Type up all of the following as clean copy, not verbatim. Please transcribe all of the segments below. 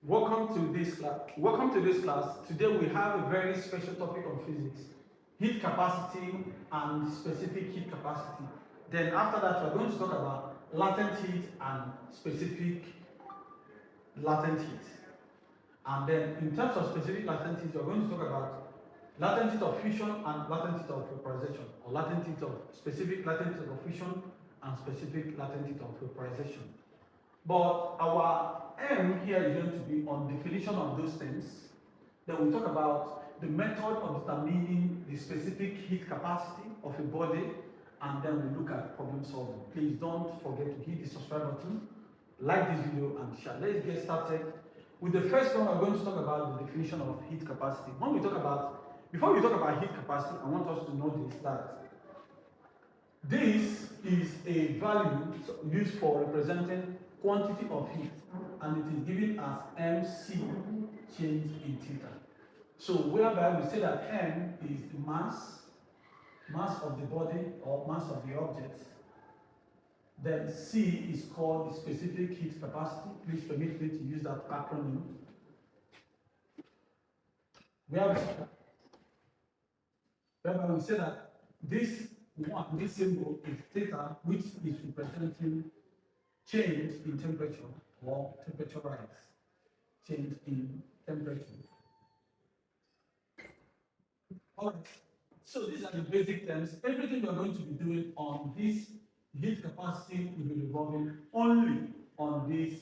Welcome to this class. Welcome to this class. Today we have a very special topic on physics: heat capacity and specific heat capacity. Then after that, we're going to talk about latent heat and specific latent heat. And then in terms of specific latent heat, we're going to talk about latent heat of fusion and latent heat of vaporization, or latent heat of specific latent heat of fusion and specific latent heat of vaporization. But our aim here is going to be on definition of those things. Then we'll talk about the method of determining the specific heat capacity of a body, and then we'll look at problem solving. Please don't forget to hit the subscribe button, like this video, and share. Let's get started. With the first one, we're going to talk about the definition of heat capacity. Before we talk about heat capacity, I want us to notice that this is a value used for representing quantity of heat, and it is given as mc change in theta. So whereby we say that m is the mass of the body or mass of the object, then c is called the specific heat capacity. Please permit me to use that acronym. Whereby we say that this symbol is theta, which is representing change in temperature or temperature rise. Change in temperature. Alright, so these are the basic terms. Everything we're going to be doing on this heat capacity will be revolving only on this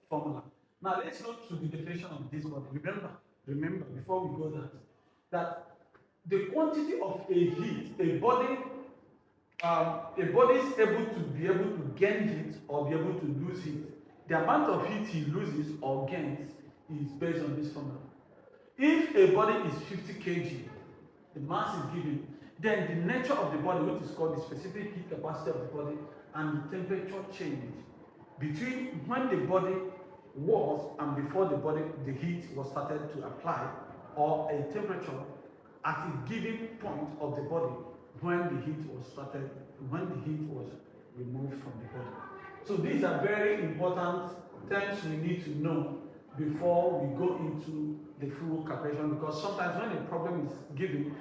formula. Now let's go to the definition of this body. Remember before we go that the quantity of a heat, a body is able to gain heat or be able to lose heat. The amount of heat he loses or gains is based on this formula. If a body is 50 kg, the mass is given, then the nature of the body, which is called the specific heat capacity of the body, and the temperature change between when the body was and before the heat was started to apply, or a temperature at a given point of the body when the heat was removed from the body. So these are very important terms we need to know before we go into the full calculation, because sometimes when a problem is given,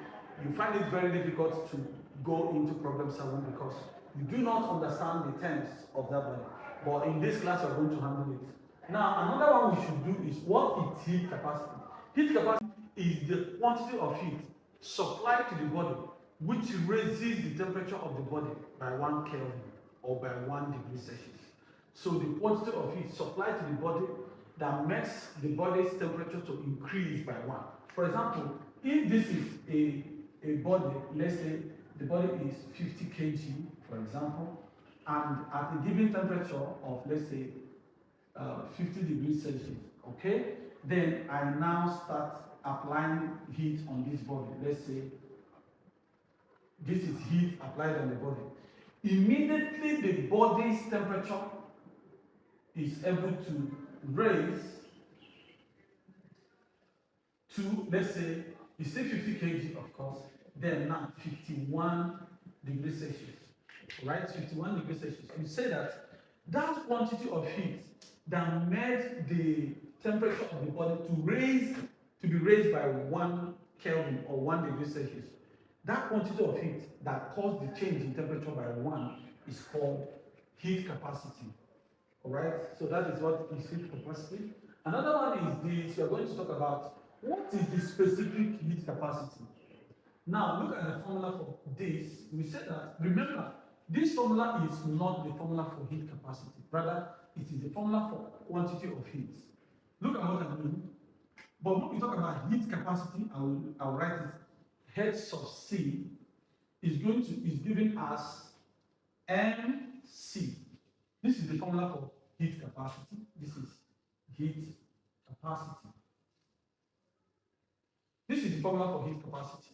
you find it very difficult to go into problem solving because you do not understand the terms of that body. But in this class, we're going to handle it. Now, another one we should do is, what is heat capacity? Heat capacity is the quantity of heat supplied to the body which raises the temperature of the body by 1 Kelvin or by 1 degree Celsius. So the quantity of heat supplied to the body that makes the body's temperature to increase by 1. For example, if this is a body, let's say the body is 50 kg, for example, and at a given temperature of, let's say, 50 degrees Celsius, okay? Then I now start applying heat on this body. Let's say this is heat applied on the body. Immediately the body's temperature is able to raise to, let's say, it's still 50 kg, of course, then now 51 degrees Celsius, right? 51 degrees Celsius. You say that quantity of heat that made the temperature of the body to be raised by 1 Kelvin or 1 degree Celsius, that quantity of heat that caused the change in temperature by 1 is called heat capacity. Alright, so that is what is heat capacity. Another one is this: we are going to talk about what is the specific heat capacity. Now look at the formula for this. We said that, remember, this formula is not the formula for heat capacity, rather it is the formula for quantity of heat. Look at what I mean. But when we talk about heat capacity, I'll write it. H sub C is given as mc. This is the formula for heat capacity. This is heat capacity. This is the formula for heat capacity.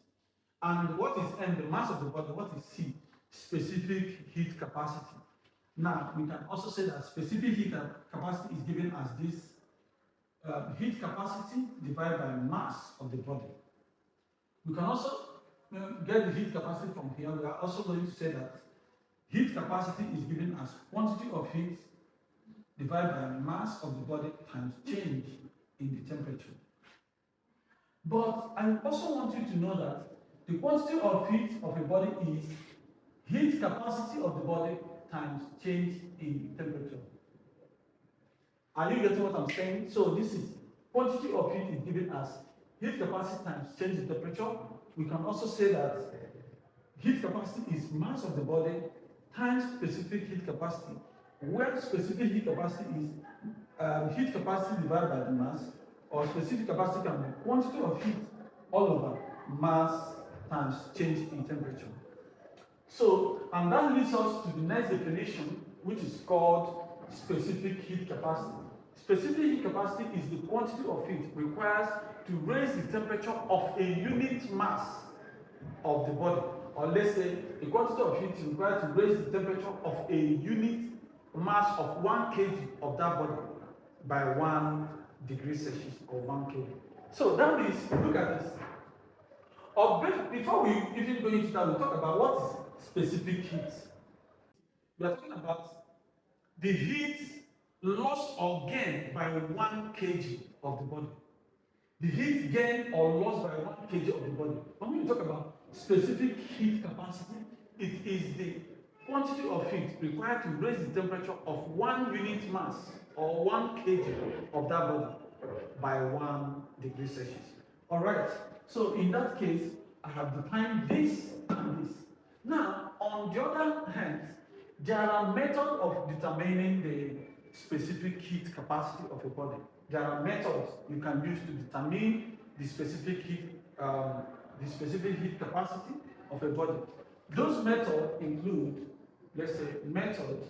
And what is m? The mass of the body. What is c? Specific heat capacity. Now we can also say that specific heat capacity is given as this heat capacity divided by mass of the body. We can also get the heat capacity from here. We are also going to say that heat capacity is given as quantity of heat divided by mass of the body times change in the temperature. But I also want you to know that the quantity of heat of a body is heat capacity of the body times change in temperature. Are you getting what I'm saying? So this is quantity of heat is given as heat capacity times change in temperature. We can also say that heat capacity is mass of the body times specific heat capacity, where specific heat capacity is heat capacity divided by the mass, or specific capacity can be quantity of heat all over mass times change in temperature. So, and that leads us to the next definition, which is called specific heat capacity. Specific heat capacity is the quantity of heat required to raise the temperature of a unit mass of the body. Or let's say the quantity of heat is required to raise the temperature of a unit mass of 1 kg of that body by 1 degree Celsius or 1 kg. So that means, look at this. Before we even go into that, we talk about what is specific heat. We are talking about the heat lost or gained by 1 kg of the body. The heat gained or lost by 1 kg of the body. When we talk about specific heat capacity, it is the quantity of heat required to raise the temperature of 1 unit mass or 1 kg of that body by 1 degree Celsius. Alright, so in that case, I have defined this and this. Now, on the other hand, there are methods of determining the specific heat capacity of a body. There are methods you can use to determine the specific heat capacity of a body. Those methods include, let's say, method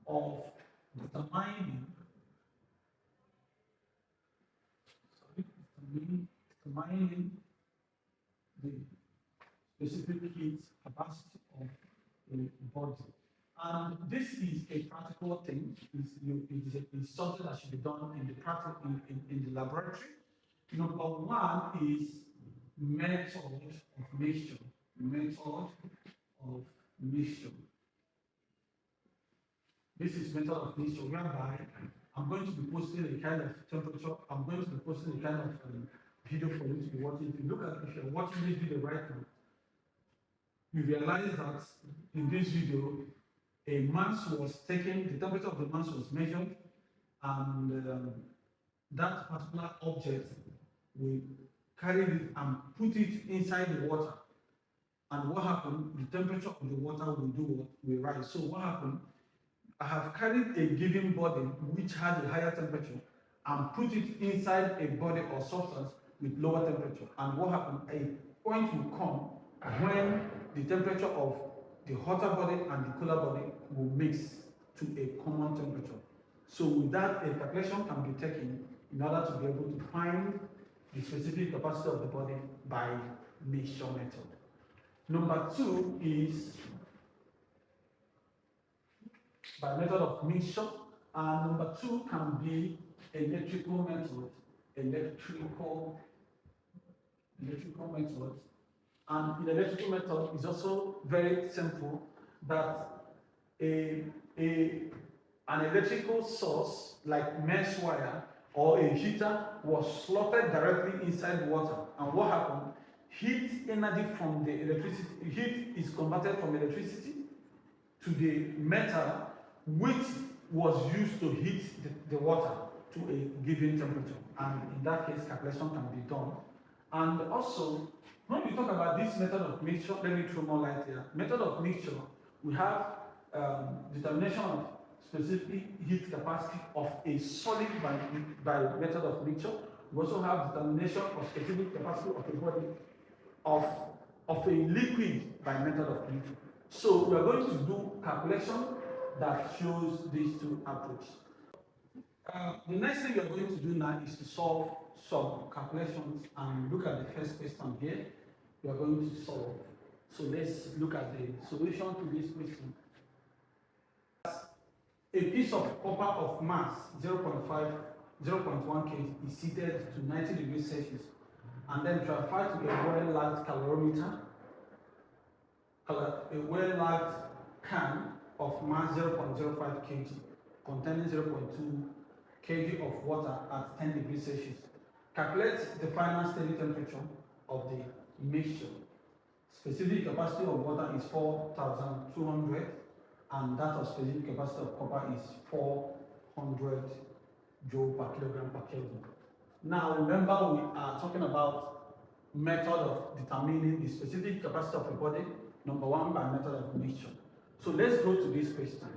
of determining the specific heat capacity of a body. And this is a practical thing. It's something that should be done in the laboratory. Number one is method of mixture. Method of mixture. This is method of mixture whereby I'm going to be posting a kind of temperature. I'm going to be posting a kind of video for you to be watching. If you're watching this video right now, you realize that in this video, a mass was taken, the temperature of the mass was measured, and that particular object, we carried it and put it inside the water. And what happened? The temperature of the water will do what? Will rise. So what happened? I have carried a given body which has a higher temperature and put it inside a body or substance with lower temperature. And what happened? A point will come when the temperature of the hotter body and the cooler body will mix to a common temperature. So with that, a calculation can be taken in order to be able to find the specific capacity of the body by mixture method. Number two is by method of mixture, and number two can be electrical method. Electrical method. And in electrical method is also very simple, that an electrical source like mesh wire or a heater was slotted directly inside water. And what happened? Heat energy from the electricity, heat is converted from electricity to the metal, which was used to heat the water to a given temperature. And in that case, calculation can be done. And also, when we talk about this method of mixture, let me throw more light here. Method of mixture, we have determination of specific heat capacity of a solid by method of mixture. We also have determination of specific capacity of a body of a liquid by method of mixture. So we are going to do calculation that shows these two approaches. The next thing we are going to do now is to solve some calculations and look at the first question here. We are going to solve. So let's look at the solution to this question. A piece of copper of mass 0.1 kg is heated to 90 degrees Celsius and then transferred to a well-lagged calorimeter, a well-lagged can of mass 0.05 kg containing 0.2 kg of water at 10 degrees Celsius. Calculate the final steady temperature of the mixture. Specific capacity of water is 4,200 and that of specific capacity of copper is 400 joule per kilogram per Kelvin. Now remember, we are talking about method of determining the specific capacity of a body, number one, by method of mixture. So let's go to this question.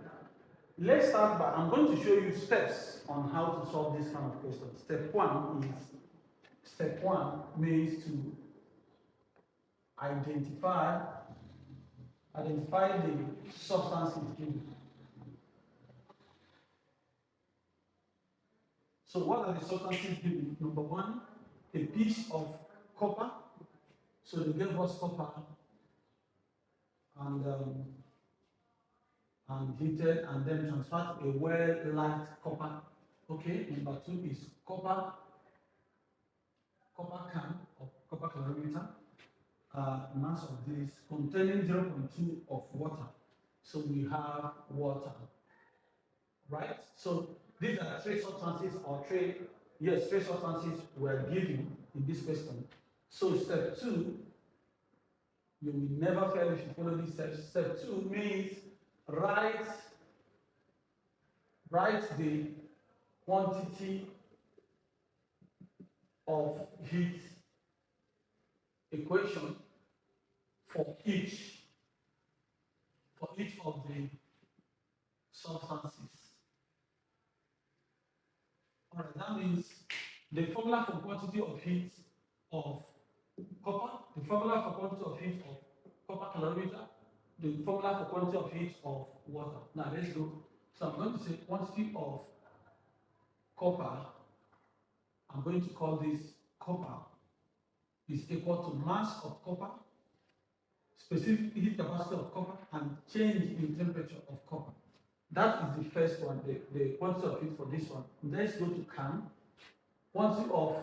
Let's start by, I'm going to show you steps on how to solve this kind of question. Step one means to identify the substances given. So what are the substances given? Number one, a piece of copper. So they gave us copper and heated and then transferred a well-liked copper. Okay, number two is copper can or copper calorimeter. Mass of this containing 0.2 of water. So we have water, right? So these are three substances three substances were given in this question. So step two, you will never fail if you follow these steps. Step two means write the quantity of heat equation for each of the substances. All right, that means the formula for quantity of heat of copper, the formula for quantity of heat of copper calorimeter, the formula for quantity of heat of water. Now let's go. So I'm going to say quantity of copper, I'm going to call this copper, is equal to mass of copper, specific heat capacity of copper, and change in temperature of copper. That is the first one, the quantity of heat for this one. Let's go to can. Quantity of,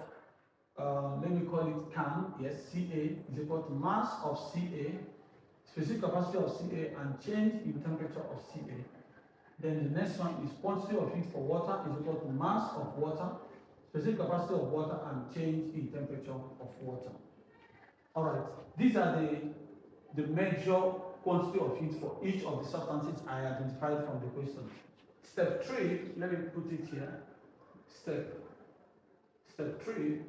let me call it can, yes, Ca is equal to mass of Ca, specific capacity of Ca, and change in temperature of Ca. Then the next one is quantity of heat for water is equal to mass of water, specific capacity of water, and change in temperature of water. All right, these are the major quantity of heat for each of the substances I identified from the question. Step three, let me put it here. Step three,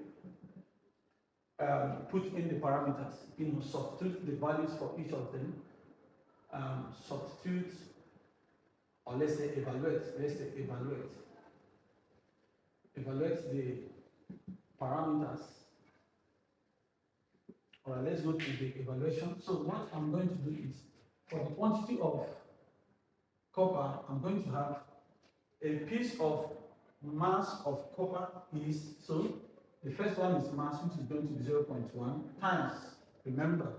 put in the parameters. Substitute the values for each of them. Substitute, or let's say evaluate. Evaluate the parameters. All right, let's go to the evaluation. So what I'm going to do is, for the quantity of copper, I'm going to have a piece of mass of copper is, so the first one is mass, which is going to be 0.1 times, remember,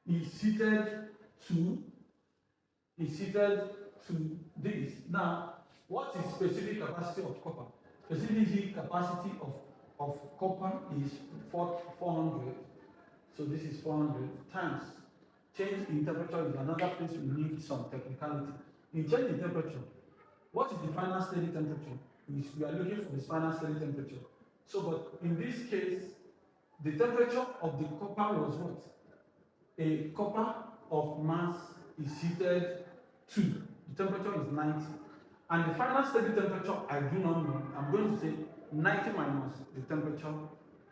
is heated to this. Now, what is specific capacity of copper? Specific heat capacity of copper is 400. So this is 400 times. Change in temperature is another place we need some technicality. In change in temperature, what is the final steady temperature? We are looking for this final steady temperature. So, but in this case, the temperature of the copper was what? A copper of mass is heated to, the temperature is 90. And the final steady temperature, I do not know. I'm going to say 90 minus the temperature,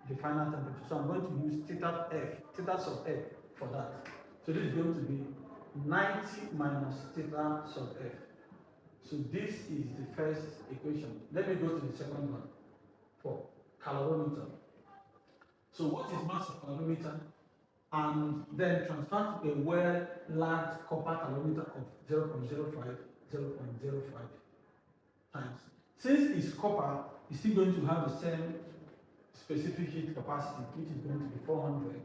the final temperature. So I'm going to use theta sub f for that. So this is going to be 90 minus theta sub f. So this is the first equation. Let me go to the second one for calorimeter. So what is mass of calorimeter? And then transfer to a well-large copper calorimeter of 0.05 times. Since it's copper, it's still going to have the same specific heat capacity, which is going to be 400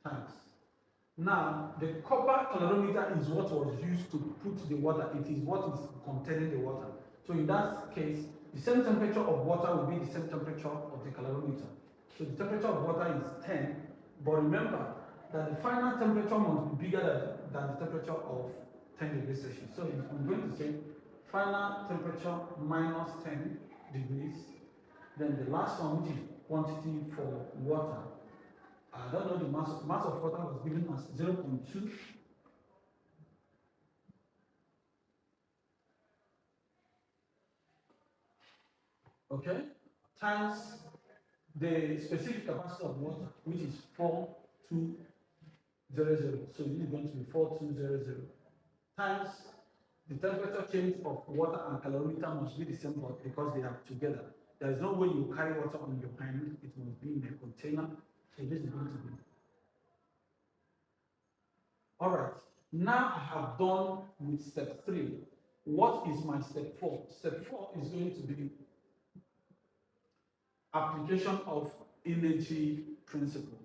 times. Now, the copper calorimeter is what was used to put the water. It is what is containing the water. So in that case, the same temperature of water will be the same temperature of the calorimeter. So the temperature of water is 10, but remember that the final temperature must be bigger than the temperature of 10 degrees Celsius. So I'm going to say final temperature minus 10 degrees. Then the last one, which is quantity for water. I don't know the mass of water was given as 0.2. Okay, times the specific capacity of water, which is 4200. So this is going to be 4200 times the temperature change of water and calorimeter must be the same because they are together. There is no way you carry water on your hand, it must be in a container. So this is going to be. All right, now I have done with step 3. What is my step 4? Step 4 is going to be application of energy principle.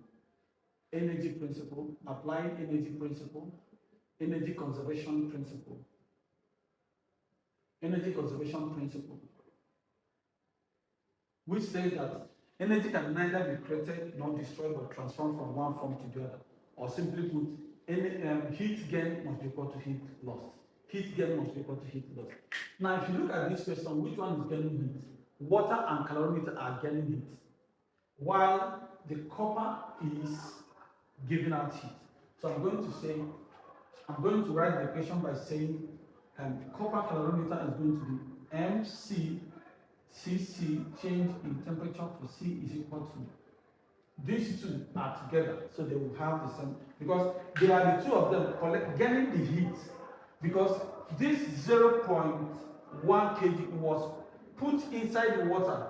Energy principle, applying energy principle, energy conservation principle. Energy conservation principle, which says that energy can neither be created nor destroyed or transformed from one form to the other. Or simply put, heat gain must be equal to heat lost. Heat gain must be equal to heat lost. Now, if you look at this question, which one is gaining heat? Water and calorimeter are gaining heat, while the copper is giving out heat. So I'm going to write the equation by saying copper calorimeter is going to be mCCC, change in temperature for C is equal to. These two are together, so they will have the same, because they are the two of them gaining the heat, because this 0.1 kg was put inside the water,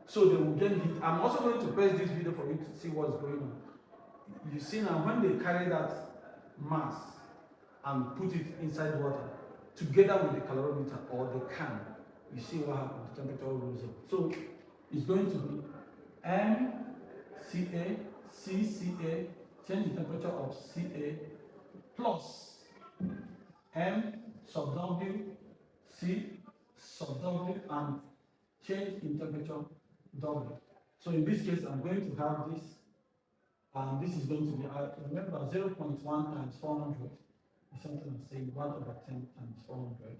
so they will gain heat. I'm also going to press this video for you to see what's going on. You see now, when they carry that mass and put it inside water, together with the calorimeter or the can, you see what happens, the temperature goes up. So it's going to be mCA, CCA, change the temperature of CA, plus M sub W, C sub W, and change in temperature W. So in this case, I'm going to have this, and this is going to be, remember, 0.1 times 400 is something I'm saying 1/10 times 400,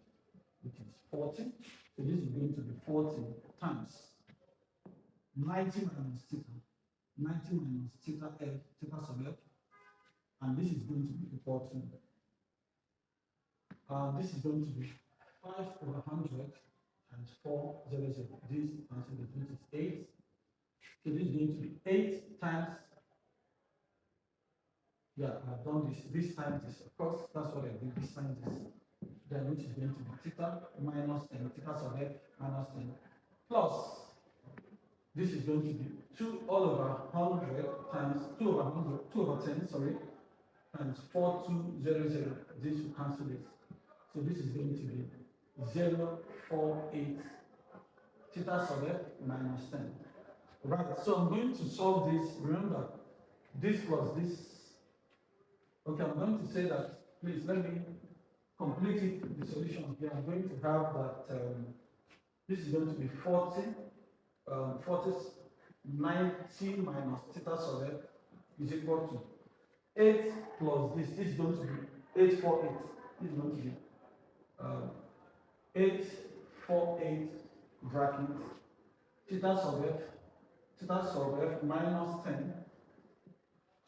which is 40. So this is going to be 40 times 90 minus theta, 90 minus theta F, theta sub F, and this is going to be equal to, this is going to be 5/100 times 400. This answer is 8. So this is going to be 8 times. Yeah, I've done this. This time this, of course, that's what I did. This time this, then which is going to be theta minus 10, theta sub F minus 10, plus this is going to be 2/100 times 2/10, sorry, times 4200. This will cancel this. So this is going to be 0.48 theta sub F minus 10. Right, so I'm going to solve this. Remember, this plus this. Okay, I'm going to say that, please let me complete it, the solution here. I'm going to have that, this is going to be 40, 90 minus theta sub F is equal to 8 plus this. This is going to be 848. This is going to be 848 bracket theta sub F minus 10.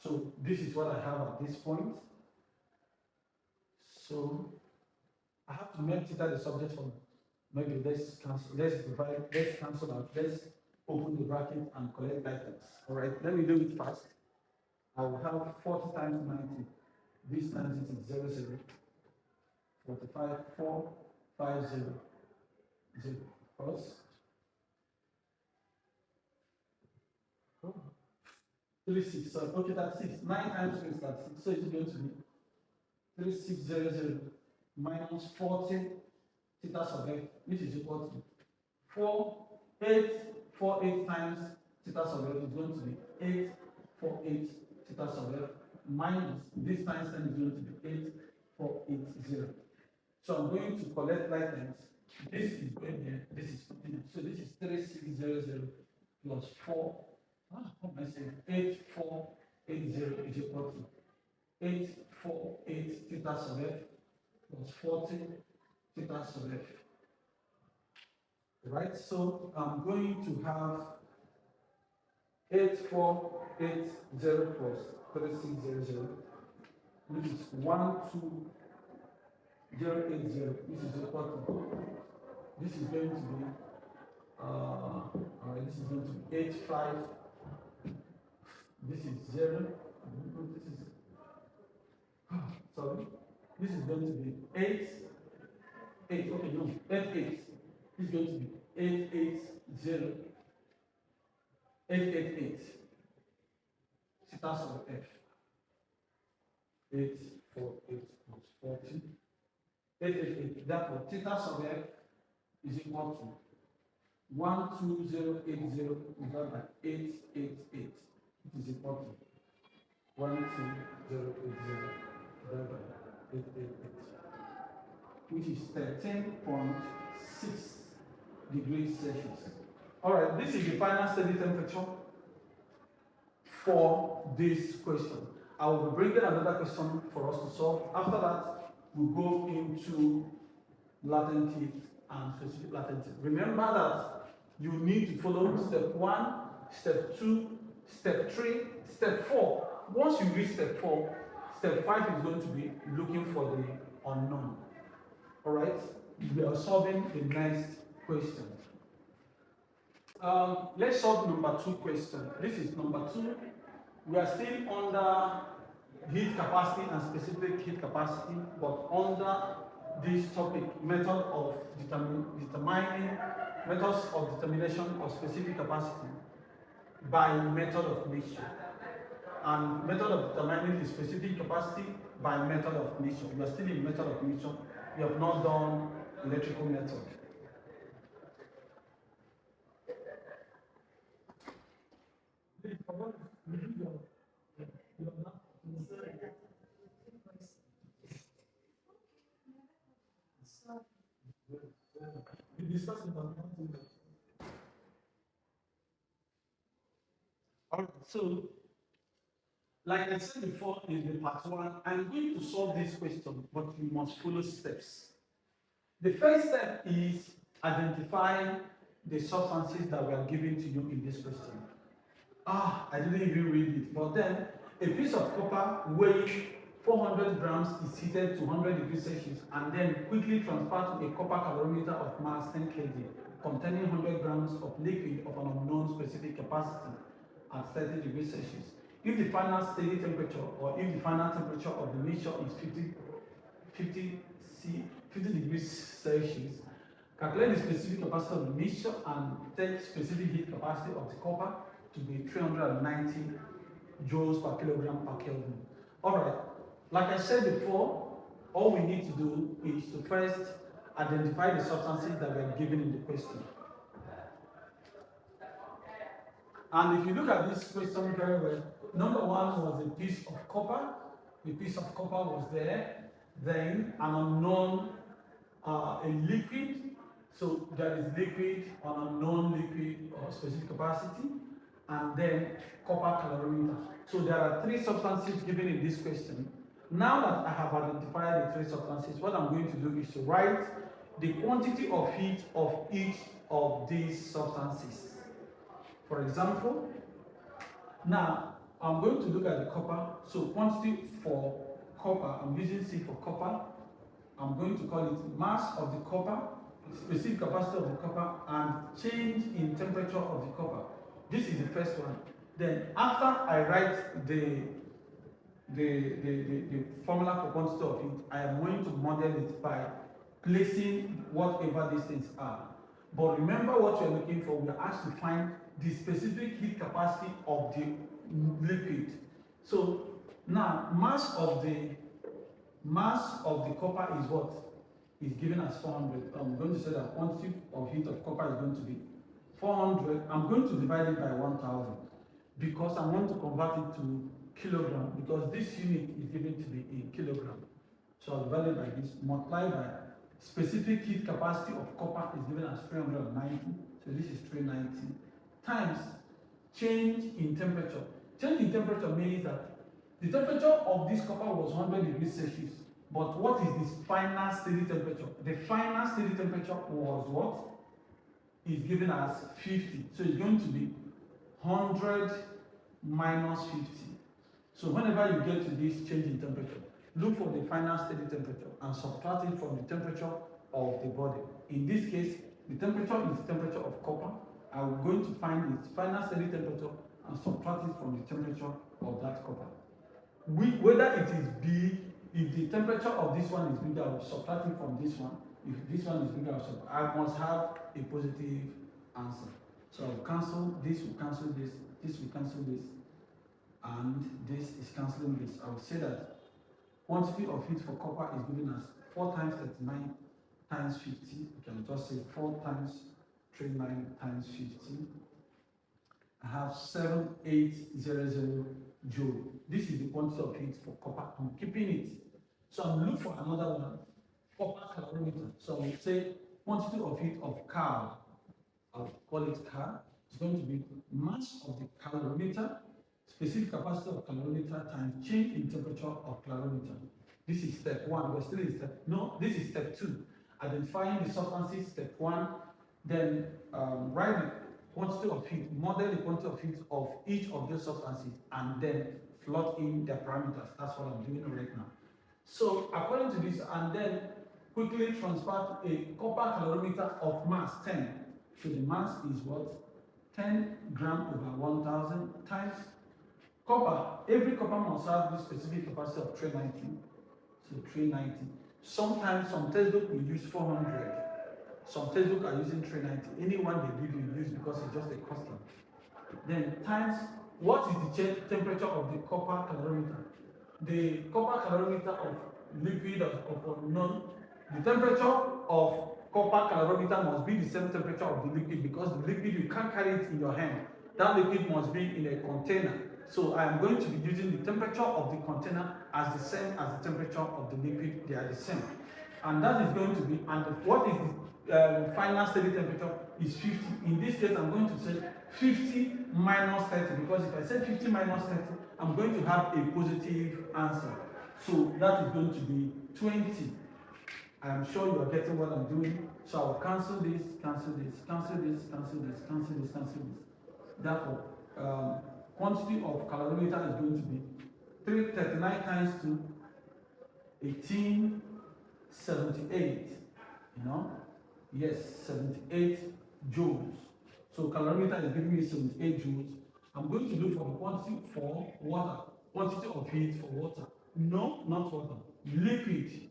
So this is what I have at this point. So I have to make theta the subject for, maybe let's cancel out, let's open the bracket and collect items. All right, let me do it fast. I will have 40 times 90. This times it is 00. 45, 4, 5, 0, 0. Plus 36. So okay, that's 6. 9 times 3 is that 6. So it's going to be 3600 minus 40 theta sub F, which is equal to 848 times theta sub F is going to be 848 theta sub F minus this times 10 is going to be 8480. So I'm going to collect items. This is going here, this is continuous. So this is 3600 plus 4. What am I saying? 8480 is equal to 848 theta sub F plus 40 theta sub F right? So I'm going to have 8480 plus 3600, which is 12080. This is equal to, this is going to be, this is going to be 85. This is 0. This is, sorry. This is going to be 8. Okay, no, 88. This is going to be 880. 888. Theta sub f. 848 plus 40. 888. Therefore, theta sub f is equal to 12080 divided by 888. It is equal to 12080 divided by 888, which is 13.6 degrees Celsius. All right, this is the final steady temperature for this question. I will be bringing another question for us to solve. After that, we'll go into latent heat and specific latent heat. Remember that you need to follow step 1, step 2, step 3, step 4. Once you reach step 4, step 5 is going to be looking for the unknown. All right, we are solving the next question. Let's solve number 2 question. This is number 2. We are still under heat capacity and specific heat capacity, but under this topic, methods of determination of specific capacity by method of mixture, and method of determining the specific capacity by method of mixture. We are still in method of mixture. We have not done electrical method. Alright, so like I said before in the part 1, I'm going to solve this question, but you must follow steps. The first step is identifying the substances that we are giving to you in this question. I didn't even read it, but then a piece of copper weighing 400 grams is heated to 100 degrees Celsius and then quickly transferred to a copper calorimeter of mass 10 kg containing 100 grams of liquid of an unknown specific capacity at 30 degrees Celsius. If the final steady temperature or if the final temperature of the mixture is 50 degrees Celsius, calculate the specific capacity of the mixture and take specific heat capacity of the copper to be 390 joules per kilogram per Kelvin. All right, like I said before, all we need to do is to first identify the substances that were given in the question. And if you look at this question very well, number 1 was a piece of copper. The piece of copper was there. Then an unknown, a liquid. So there is liquid, an unknown liquid or specific capacity, and then copper calorimeter. So there are 3 substances given in this question. Now that I have identified the 3 substances, what I'm going to do is to write the quantity of heat of each of these substances. For example, now I'm going to look at the copper. So quantity for copper, I'm using C for copper. I'm going to call it mass of the copper, specific capacity of the copper, and change in temperature of the copper. This is the first one. Then after I write the formula for quantity of heat, I am going to model it by placing whatever these things are. But remember what we are looking for. We are asked to find the specific heat capacity of the liquid. So now mass of the copper is what is given as 400. I'm going to say that quantity of heat of copper is going to be 400. I'm going to divide it by 1000 because I want to convert it to kilogram, because this unit is given to be in kilogram. So I'll divide it by this, multiply by specific heat capacity of copper is given as 390. So this is 390 times change in temperature. Change in temperature means that the temperature of this copper was 100 degrees Celsius. But what is this final steady temperature? The final steady temperature was what? is given as 50. So it's going to be 100 minus 50. So whenever you get to this change in temperature, look for the final steady temperature and subtract it from the temperature of the body. In this case, the temperature is temperature of copper. I'm going to find its final steady temperature and subtract it from the temperature of that copper. Whether it is big, if the temperature of this one is bigger, I will subtract it from this one. If this one is bigger, I must have a positive answer. So I'll cancel this, will cancel this, this will cancel this, and this is cancelling this. I will say that quantity of heat for copper is given as 4 times 39 times 50. You can just say 4 times 39 times 50. I have 7800 joule. This is the quantity of heat for copper. I'm keeping it. So I'm looking for another one, copper calorimeter. So I will say quantity of heat of cal. I'll call it cal. It's going to be mass of the calorimeter, specific capacity of calorimeter times change in temperature of calorimeter. This is step 1. We're still in step. No, this is step 2. Identifying the substances. Step 1. Then write the quantity of heat, model the quantity of heat of each of those substances, and then plot in their parameters. That's what I'm doing right now. So according to this, and then quickly transfer a copper calorimeter of mass 10. So the mass is what? 10 gram over 1000 times copper. Every copper must have the specific capacity of 390. So 390. Sometimes some textbook will use 400. Some textbooks are using 390. Anyone they give you use because it's just a custom. Then times what is the temperature of the copper calorimeter? The copper calorimeter of liquid of unknown. The temperature of copper calorimeter must be the same temperature of the liquid, because the liquid you can't carry it in your hand. That liquid must be in a container. So I am going to be using the temperature of the container as the same as the temperature of the liquid. They are the same. And that is going to be, and what is the final steady temperature is 50. In this case, I'm going to say 50 minus 30, because if I say 50 minus 30, I'm going to have a positive answer. So that is going to be 20. I am sure you are getting what I'm doing. So I will cancel this, cancel this, cancel this, cancel this, cancel this, cancel this. Therefore, quantity of calorimeter is going to be 339 times 2, 1878. You know? Yes, 78 joules. So calorimeter is giving me 78 joules. I'm going to look for the quantity for water. Quantity of heat for water. No, not water. Liquid.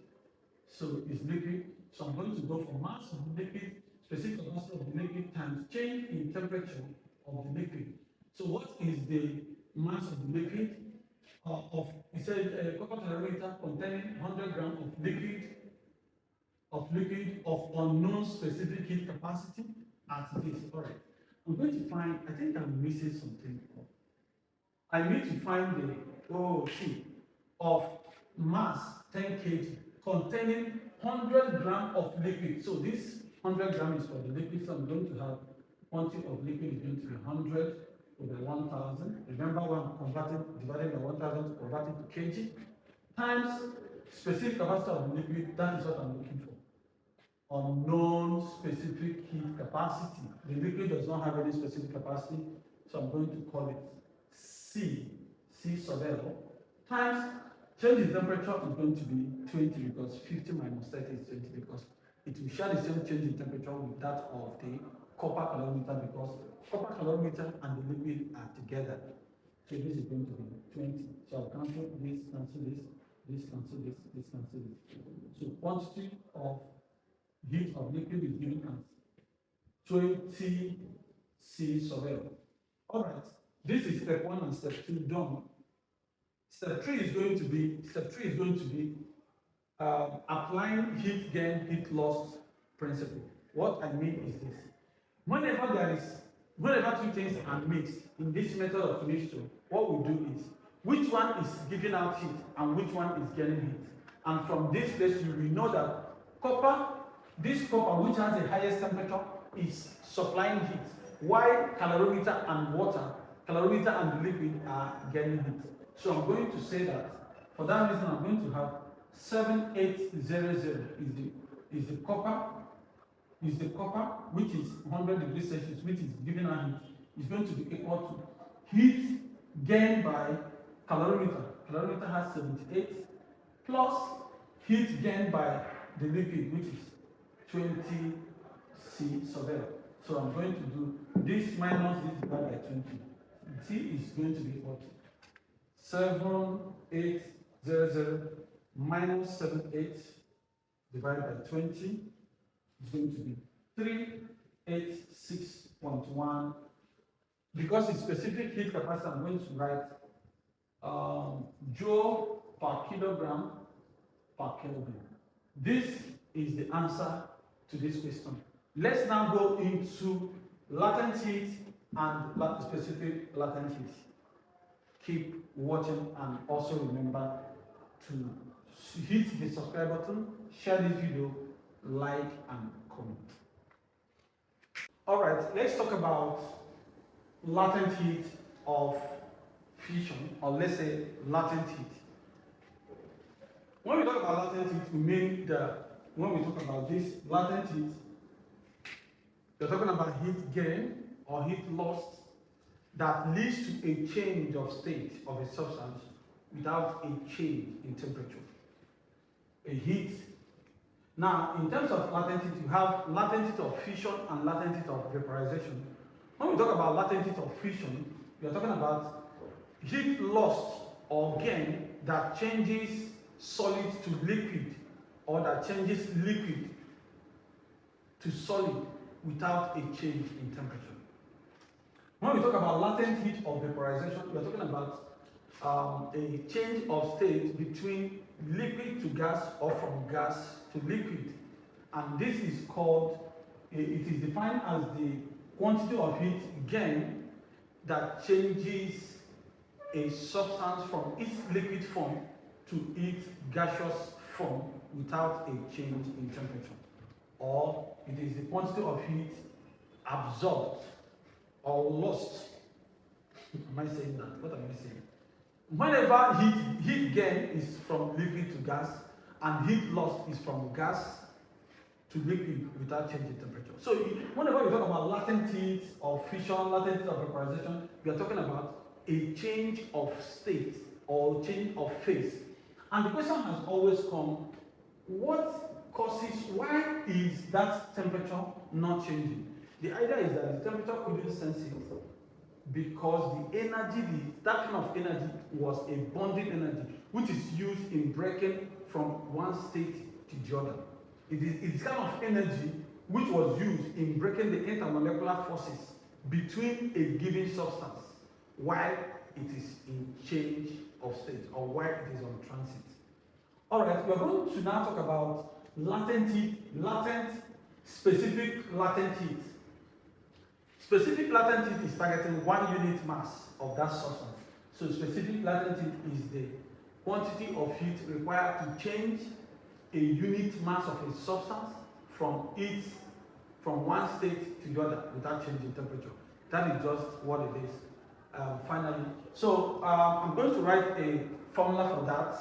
So it's liquid. So I'm going to go for mass of the liquid, specific capacity of the liquid times change in temperature of the liquid. So what is the mass of the liquid? It said copper calorimeter containing 100 grams of liquid of unknown specific heat capacity at this. All right. I'm going to find, I think I'm missing something. I need to find the of mass 10 kg containing 100 grams of liquid. So this 100 grams is for the liquid, so I'm going to have quantity of liquid is going to be 100 over 1000. Remember when I'm dividing by 1000 to convert it to kg, times specific capacity of the liquid. That is what I'm looking for. Unknown specific heat capacity. The liquid does not have any specific capacity, so I'm going to call it C sub L, times change in temperature is going to be 20, because 50 minus 30 is 20, because it will share the same change in temperature with that of the copper calorimeter, because copper calorimeter and the liquid are together. So this is going to be 20. So I'll cancel this, cancel this, this cancel this, this cancel this. So quantity of heat of liquid is given as 20 C sub L. All right, this is step 1 and step 2 done. Step 3 is going to be applying heat gain, heat loss principle. What I mean is this: whenever two things are mixed in this method of mixture, what we do is, which one is giving out heat and which one is getting heat. And from this place, you will know that this copper, which has the highest temperature, is supplying heat, while calorimeter and the liquid are getting heat. So I'm going to say that for that reason, I'm going to have 7800 is the copper, is the copper, which is 100 degrees Celsius, which is given a heat, is going to be equal to heat gained by calorimeter. Calorimeter has 78 plus heat gained by the liquid, which is 20 C sub L. So I'm going to do this minus this divided by 20. T is going to be equal to 7800 minus 78 divided by 20 is going to be 386.1. Because it's specific heat capacity, I'm going to write joule per kilogram per Kelvin. This is the answer to this question. Let's now go into latent heat and specific latent heat. Keep watching and also remember to hit the subscribe button, share this video, like and comment. Alright, let's talk about latent heat of fission, or let's say latent heat. When we talk about latent heat, we mean that when we talk about this latent heat, we're talking about heat gain or heat loss that leads to a change of state of a substance without a change in temperature. A heat. Now, in terms of latent heat, you have latent heat of fission and latent heat of vaporization. When we talk about latent heat of fission, we are talking about heat loss or gain that changes solid to liquid, or that changes liquid to solid without a change in temperature. When we talk about latent heat of vaporization, we are talking about a change of state between liquid to gas or from gas to liquid. And this is called, it is defined as the quantity of heat gain that changes a substance from its liquid form to its gaseous form without a change in temperature. Or it is the quantity of heat absorbed or lost. Am I saying that? What am I saying? Whenever heat gain is from liquid to gas and heat loss is from gas to liquid without change in temperature. So whenever you talk about latent heat of fission, latent heat of vaporization, we are talking about a change of state or change of phase. And the question has always come, why is that temperature not changing? The idea is that the temperature couldn't sense it because the energy, that kind of energy was a bonding energy, which is used in breaking from one state to the other. It's kind of energy which was used in breaking the intermolecular forces between a given substance while it is in change of state or while it is on transit. Alright, we're going to now talk about latent heat, specific latent heat. Specific latent heat is targeting 1 unit mass of that substance. So specific latent heat is the quantity of heat required to change a unit mass of a substance from one state to the other without changing temperature. That is just what it is. Finally, so I'm going to write a formula for that.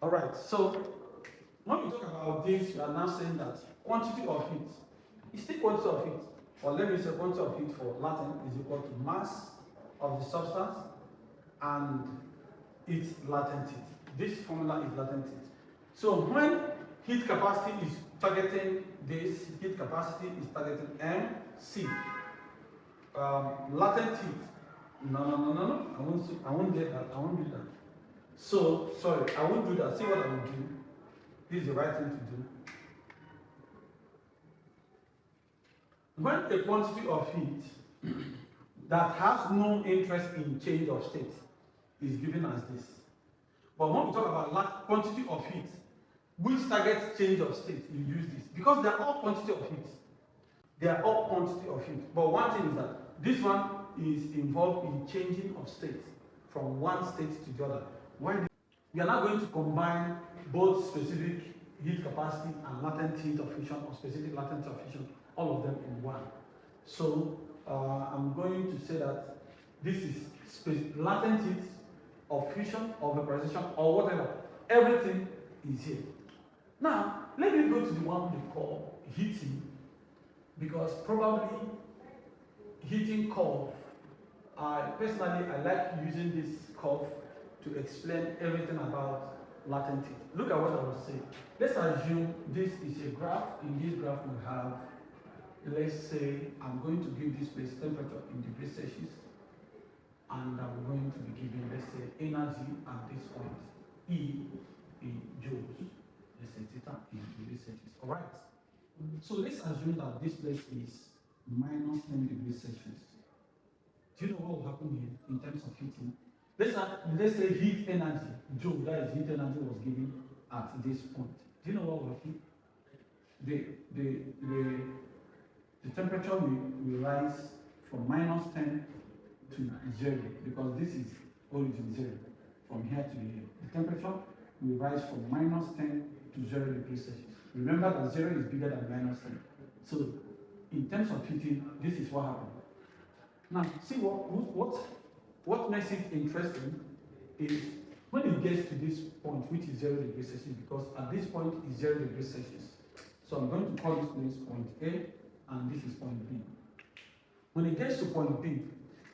All right, so when we talk about this, we are now saying that quantity of heat is still quantity of heat, or let me say quantity of heat for latent is equal to mass of the substance and its latent heat. This formula is latent heat. So when heat capacity is targeting this, heat capacity is targeting MC. Latent heat. No. I won't get that. I won't do that. So, sorry, I won't do that. See what I will do. This is the right thing to do. When a quantity of heat that has no interest in change of state is given as this. But when we talk about quantity of heat which targets change of state, you use this. Because they are all quantity of heat. They are all quantity of heat. But one thing is that this one is involved in changing of state from one state to the other. We are now going to combine both specific heat capacity and latent heat of fission, or specific latent heat of fission, all of them in one. So I'm going to say that this is latent heat or fusion, or vaporization, or whatever. Everything is here. Now, let me go to the one we call heating, because probably heating curve, personally, I like using this curve to explain everything about latent heat. Look at what I was saying. Let's assume this is a graph. In this graph, we have, let's say, I'm going to give this place temperature in degrees Celsius, and I'm going to be giving, let's say, energy at this point, E in joules, let's say theta in degrees Celsius. All right. So let's assume that this place is minus 10 degrees Celsius. Do you know what will happen here in terms of heating? Let's say heat energy, joule, that is heat energy, was given at this point. Do you know what will happen? The temperature will rise from minus 10 to 0, because this is origin 0, from here to here. The temperature will rise from minus 10 to 0 degrees Celsius. Remember that 0 is bigger than minus 10. So in terms of heating, this is what happens. Now, see what makes it interesting is when it gets to this point, which is 0 degrees Celsius, because at this point is 0 degrees Celsius. So I'm going to call this place point A, and this is point B. When it gets to point B,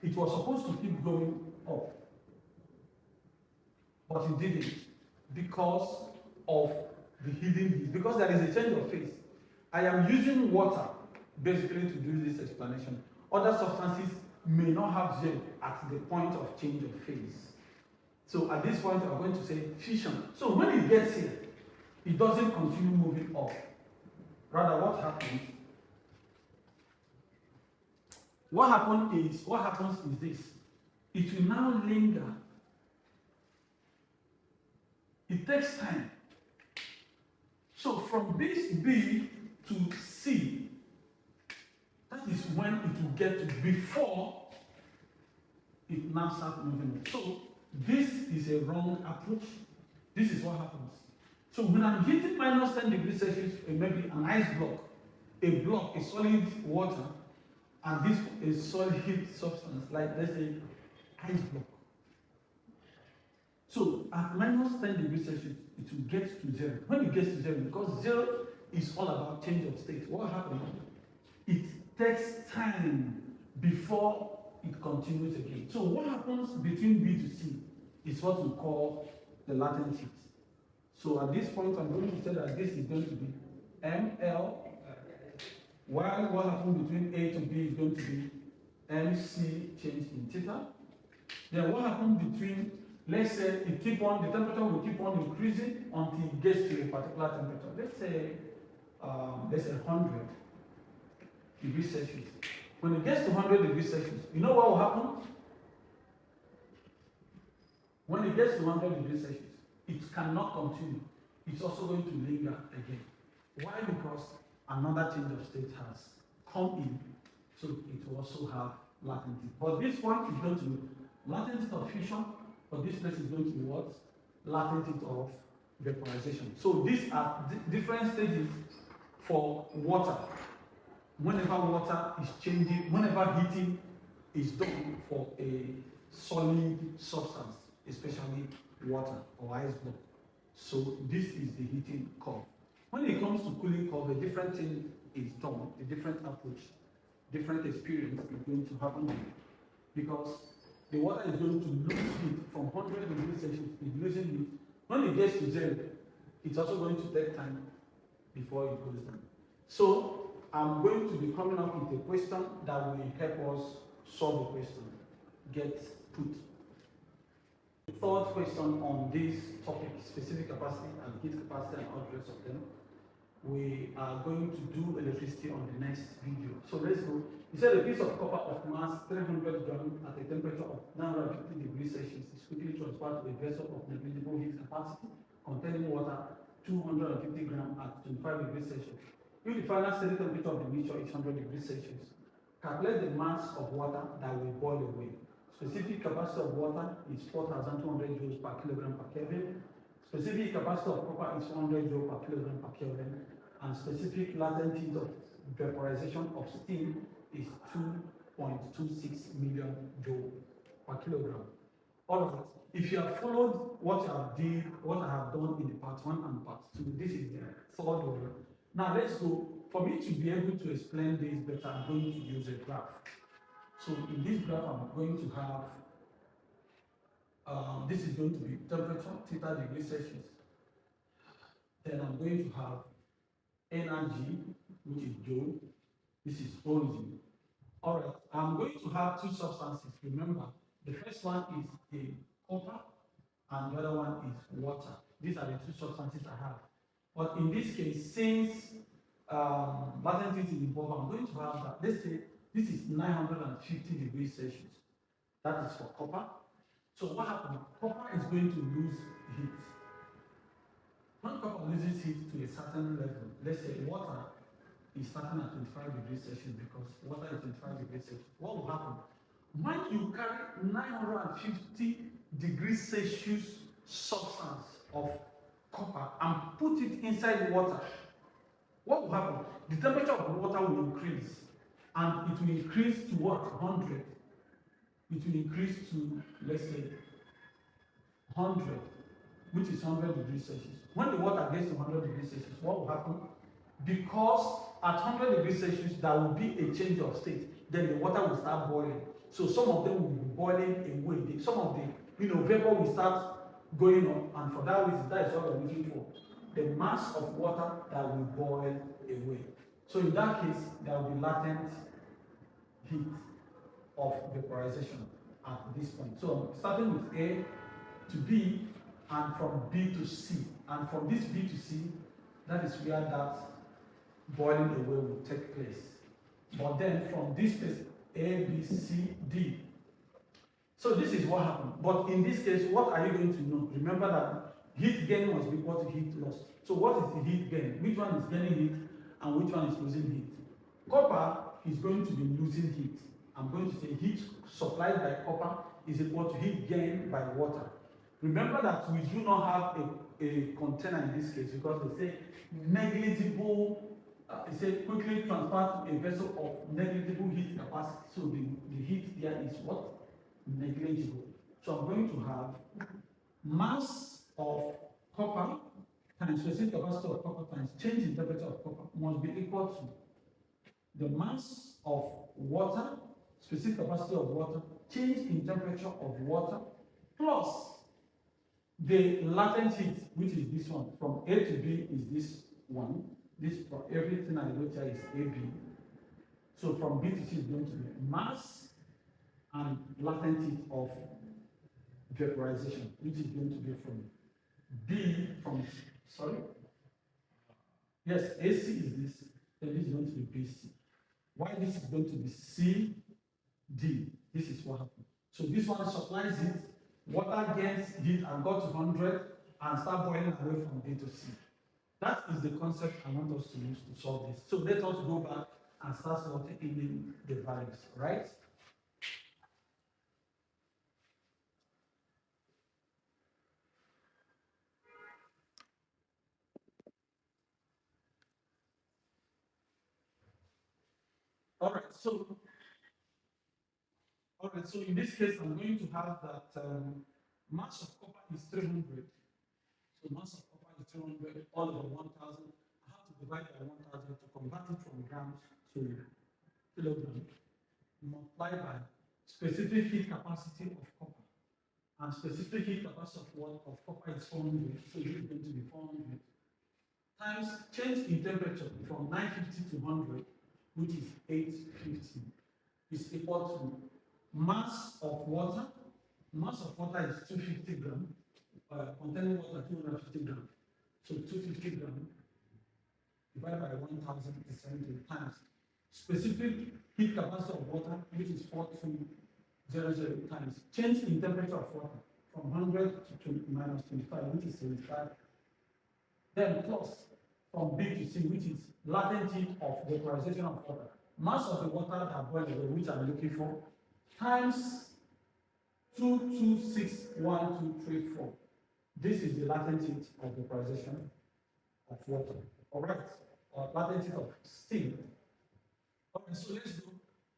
it was supposed to keep going up, but it didn't, because of the hidden heat, because there is a change of phase. I am using water basically to do this explanation. Other substances may not have zero at the point of change of phase. So at this point, I'm going to say fission. So when it gets here, it doesn't continue moving up. Rather, what happens is this. It will now linger. It takes time. So from this B to C, that is when it will get to before it now starts moving. So this is a wrong approach. This is what happens. So when I'm heating minus 10 degrees Celsius, maybe an ice block, a solid water, and this is solid heat substance, like let's say ice block. So at minus 10 degrees Celsius, it will get to 0. When it gets to 0, because 0 is all about change of state, what happens? It takes time before it continues again. So what happens between B to C is what we call the latent heat. So at this point, I'm going to say that this is going to be ML, while what happens between A to B is going to be MC change in theta. Then what happens between, let's say, the temperature will keep on increasing until it gets to a particular temperature. Let's say 100 degrees Celsius. When it gets to 100 degrees Celsius, you know what will happen? When it gets to 100 degrees Celsius, it cannot continue. It's also going to linger again. Why? Because another change of state has come in, so it will also have latent heat. But this one is going to be latent heat of fusion, but this place is going to be what? Latent heat of vaporization. So these are different stages for water. Whenever water is changing, whenever heating is done for a solid substance, especially water or ice block. So this is the heating curve. When it comes to cooling curve, a different thing is done, a different approach, different experience is going to happen here. Because the water is going to lose heat from 100 degrees Celsius, it's losing heat. When it gets to 0, it's also going to take time before it goes down. So I'm going to be coming up with a question that will help us solve the question, get put. The third question on this topic, specific capacity and heat capacity and all the rest of them, we are going to do electricity on the next video. So let's go. You said a piece of copper of mass 300 grams at a temperature of 950 degrees Celsius is quickly transferred to a vessel of negligible heat capacity containing water 250 grams at 25 degrees Celsius. If the final steady temperature of the mixture is 100 degrees Celsius, calculate the mass of water that will boil away. Specific capacity of water is 4,200 joules per kilogram per Kelvin. Specific capacity of copper is 100 joules per kilogram per Kelvin. And specific latent heat of vaporization of steam is 2.26 million joule per kilogram. All right. If you have followed what I have done in the part 1 and part 2, this is the third one. Now let's go. For me to be able to explain this better, I'm going to use a graph. So in this graph, I'm going to have, this is going to be temperature, theta degrees Celsius. Then I'm going to have energy, which is joule. This is origin. All right, I'm going to have two substances. Remember, the first one is the copper, and the other one is water. These are the two substances I have. But in this case, since latent heat is involved, I'm going to have that. Let's say this is 950 degrees Celsius. That is for copper. So what happens? Copper is going to lose heat. When copper loses heat to a certain level, let's say water is starting at 25 degrees Celsius because water is 25 degrees Celsius. What will happen? When you carry 950 degrees Celsius substance of copper and put it inside water, what will happen? The temperature of the water will increase, and it will increase to what? 100. It will increase to, let's say, 100, which is 100 degrees Celsius. When the water gets to 100 degrees Celsius, what will happen? Because at 100 degrees Celsius, there will be a change of state. Then the water will start boiling. So some of them will be boiling away. Some of the vapor will start going up, and for that reason, that is what we're looking for. The mass of water that will boil away. So in that case, there will be latent heat of vaporization at this point. So I'm starting with A to B, and from B to C. And from this B to C, that is where that boiling away will take place. But then from this place, A, B, C, D. So this is what happened. But in this case, what are you going to know? Remember that heat gain must be equal to heat loss. So what is the heat gain? Which one is gaining heat and which one is losing heat? Copper is going to be losing heat. I'm going to say heat supplied by copper is equal to heat gained by water. Remember that we do not have a container in this case because they say negligible, it says quickly transfer to a vessel of negligible heat capacity. So the heat there is what? Negligible. So I'm going to have mass of copper times specific capacity of copper times change in temperature of copper must be equal to the mass of water, specific capacity of water, change in temperature of water, plus the latent heat, which is this one. From A to B is this one. This, for everything I wrote here, is AB. So from B to C is going to be mass and latent heat of vaporization, which is going to be from B, yes, AC is this, then this is going to be BC. Why this is going to be CD? This is what happened. So this one supplies heat, water gains heat and got to 100 and start boiling away from B to C. That is the concept I want us to use to solve this. So let us go back and start sorting in the values, right? All right, so in this case, I'm going to have that mass of copper is 300. So mass of copper is 300 all over 1,000. I have to divide by 1,000 to convert it from grams to kilograms, multiplied by specific heat capacity of copper. And specific heat capacity of copper is 400, so this is going to be 400 times change in temperature from 950 to 100, which is 850, is equal to mass of water. Mass of water is 250 grams, containing water 250 grams. So 250 grams divided by 1,000 is 70 times specific heat capacity of water, which is 4200 times change in temperature of water from 100 to minus 25, which is 75. Then plus from B to C, which is latent heat of vaporization of water. Mass of the water that boils away, which I'm looking for, times 2261234. This is the latent heat of vaporization of water. All right, or latent heat of steam. Okay, so let's do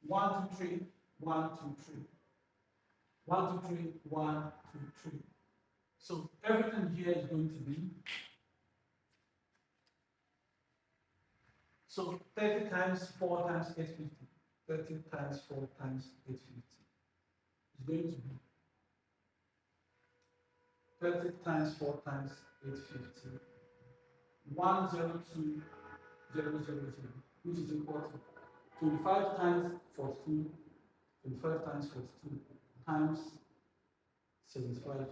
1, 2, 3, 1, 2, 3. 1, 2, 3, 1, 2, 3. So everything here is going to be, so 30 times 4 times 850. 30 times 4 times 850 is going to be 30 times 4 times 850, 102,000, which is equal to 25 times 42, 25 times 42 times 75,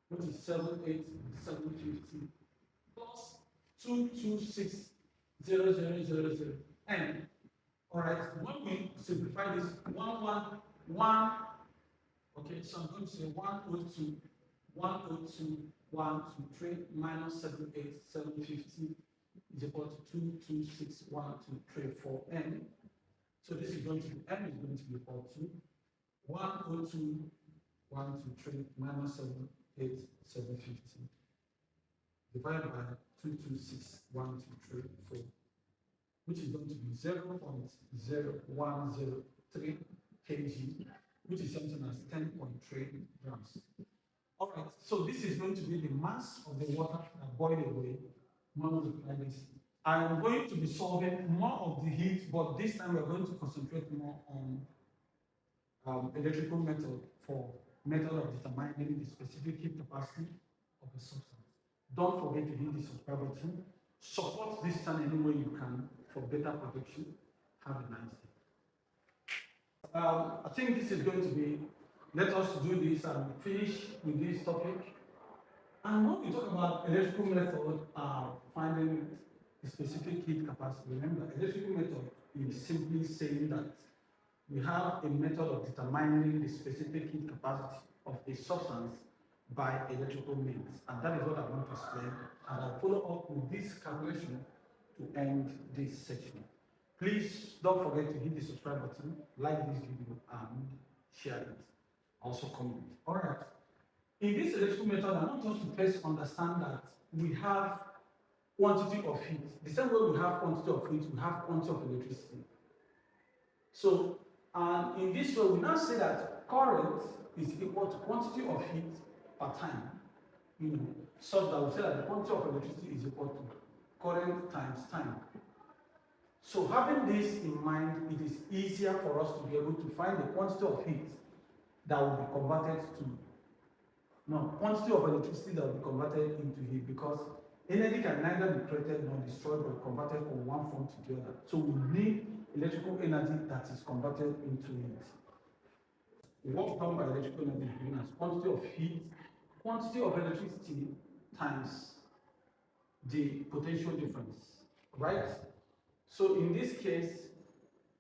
which is 78750 plus 226,000. And all right, when we simplify this, 111, okay, so I'm going to say 102, 102, 123 minus 78750 is equal to 226,123,4 n. So this is going to be n is going to be equal to 102, 123 minus 78750 divided by 226,123,4, which is going to be 0.0103 kg, which is something as 10.3 grams. All right, so this is going to be the mass of the water that boiled away when we apply this. I am going to be solving more of the heat, but this time we're going to concentrate more on electrical method for method of determining the specific heat capacity of a substance. Don't forget to hit the subscribe button. Support this channel any way you can for better production. Have a nice day. I think this is going to be, let us do this and finish with this topic. And when we talk about electrical method, finding the specific heat capacity, remember, electrical method is simply saying that we have a method of determining the specific heat capacity of a substance by electrical means. And that is what I want to explain. And I'll follow up with this calculation to end this section. Please don't forget to hit the subscribe button, like this video, and share it. Also comment. All right. In this electrical method, I want us to first understand that we have quantity of heat. The same way we have quantity of heat, we have quantity of electricity. So, and in this way, we now say that current is equal to quantity of heat per time. Such that we say that the quantity of electricity is equal to current times time. So having this in mind, it is easier for us to be able to find the quantity of heat that will be converted to, quantity of electricity that will be converted into heat, because energy can neither be created nor destroyed but converted from one form to the other. So we need electrical energy that is converted into heat. Work done by electrical energy is given as quantity of heat, quantity of electricity times the potential difference, right? So in this case,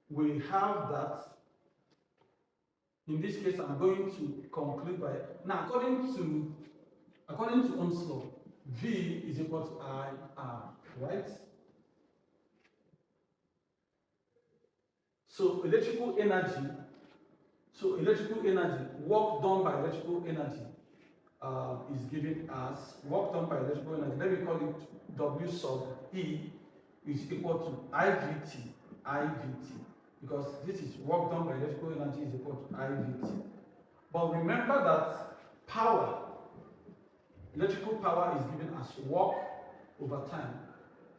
we have that. In this case, I'm going to conclude by, now according to Ohm's law, V is equal to I R, right? So electrical energy, work done by electrical energy is given as work done by electrical energy. Let me call it W sub E is equal to IVT, because this is work done by electrical energy is equal to IVT. But remember that electrical power is given as work over time,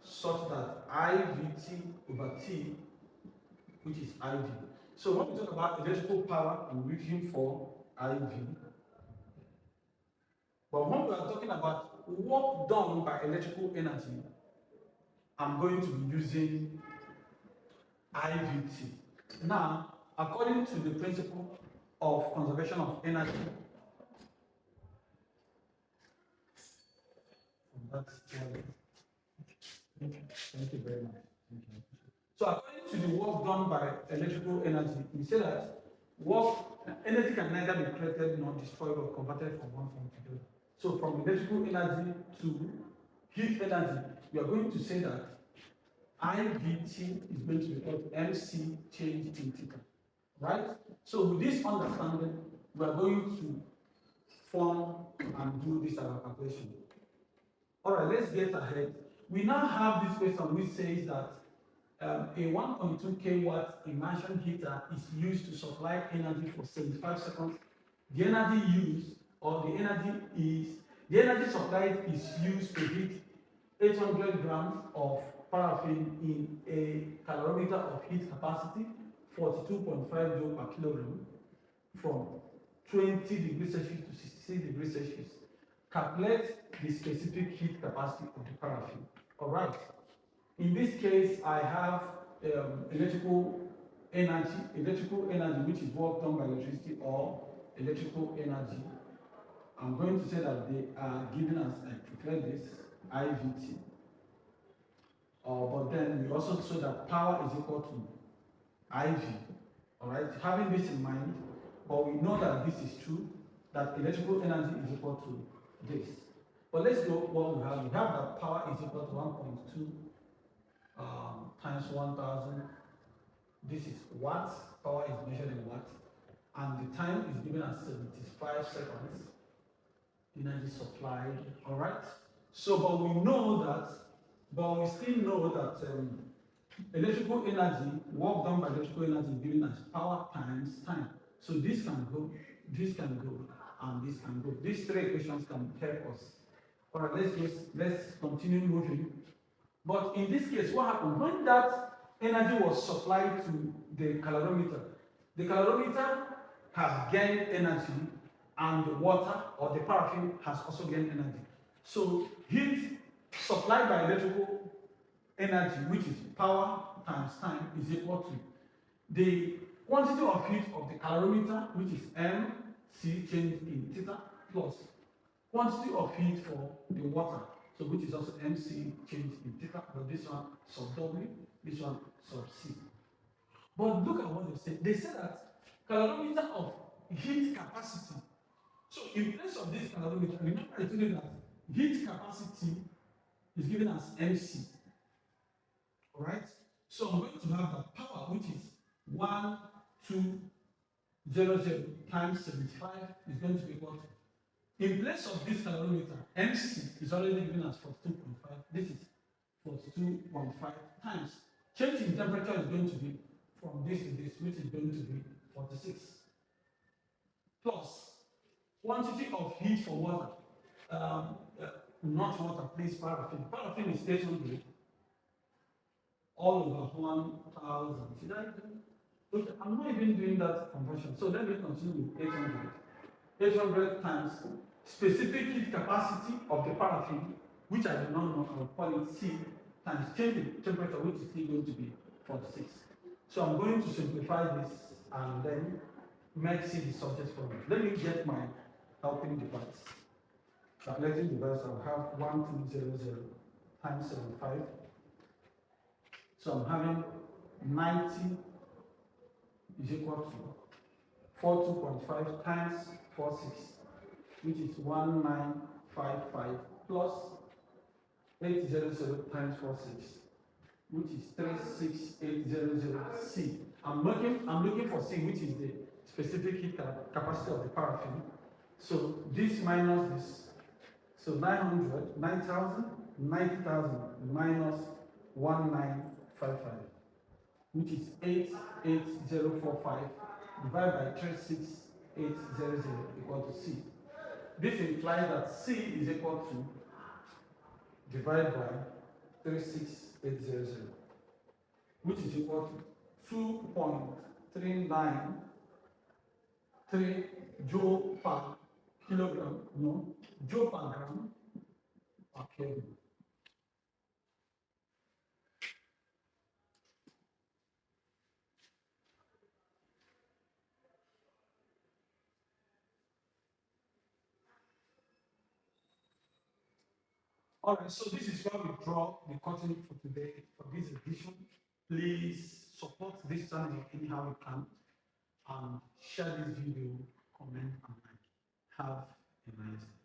such that IVT over T, which is IV. So when we talk about electrical power, I'm looking for IV. But when we are talking about work done by electrical energy, I'm going to be using IVT. Now, according to the principle of conservation of energy, thank you very much. Thank you. So according to the work done by electrical energy, we say that energy can neither be created nor destroyed or converted from one form to the other. So from electrical energy to heat energy, we are going to say that IVT is going to be equal to MC change in theta, right? So with this understanding, we are going to form and do this calculation. All right, let's get ahead. We now have this question which says that a 1.2 kW immersion heater is used to supply energy for 75 seconds the energy used or the energy supplied is used to heat 800 grams of paraffin in a calorimeter of heat capacity 42.5 joule per kilogram from 20 degrees Celsius to 66 degrees Celsius. Calculate the specific heat capacity of the paraffin. All right. In this case, I have electrical energy which is work done by electricity or electrical energy. I'm going to say that they are given as, I prefer this, IVT. But then we also show that power is equal to IV. All right, having this in mind, but we know that this is true, that electrical energy is equal to this. But let's go what we have. We have that power is equal to 1.2 times 1000. This is watts. Power is measured in watts. And the time is given as 75 seconds. Energy supplied. All right. So, but we know that, but we still know that electrical energy, work done by electrical energy is given as power times time. So this can go, and this can go. These three equations can help us. All right, let's continue moving. But in this case, what happened? When that energy was supplied to the calorimeter has gained energy, and the water or the paraffin has also gained energy. So heat supplied by electrical energy, which is power times time, is equal to the quantity of heat of the calorimeter, which is MC changed in theta, plus quantity of heat for the water, so which is also MC changed in theta, but this one sub W, this one sub C. But look at what they said. They said that calorimeter of heat capacity. So in place of this calorimeter, remember I told you that heat capacity is given as MC. Alright? So I'm going to have that power, which is 1200 times 75 is going to be equal to. In place of this calorimeter, MC is already given as 42.5. This is 42.5 times. Change in temperature is going to be from this to this, which is going to be 46. Plus quantity of heat for water. Not water, please, paraffin. Paraffin is 800 all over 1000. Should I do? Okay, I'm not even doing that conversion. So let me continue with 800. 800 times specific heat capacity of the paraffin, which I do not know, I will call it C, times change in temperature, which is still going to be 46. So I'm going to simplify this and then make C the subject for me. Let me get my helping device. Calculating device, I'll have 1200 times 75. So I'm having 90 is equal to 42.5 times 46, which is 1955 plus 800 times 46, which is 36800 C. I'm looking for C, which is the specific heat capacity of the paraffin. So this minus this. So 900, 9,000, 90,000 minus 1955, which is 88045 divided by 36800 equal to C. This implies that C is equal to divided by 36800, which is equal to 2.393 joule per kilogram, no, joule per gram per Kelvin. All right, so this is where we draw the curtain for today, for this edition. Please support this channel anyhow you can, and share this video, comment, and like. Have a nice day.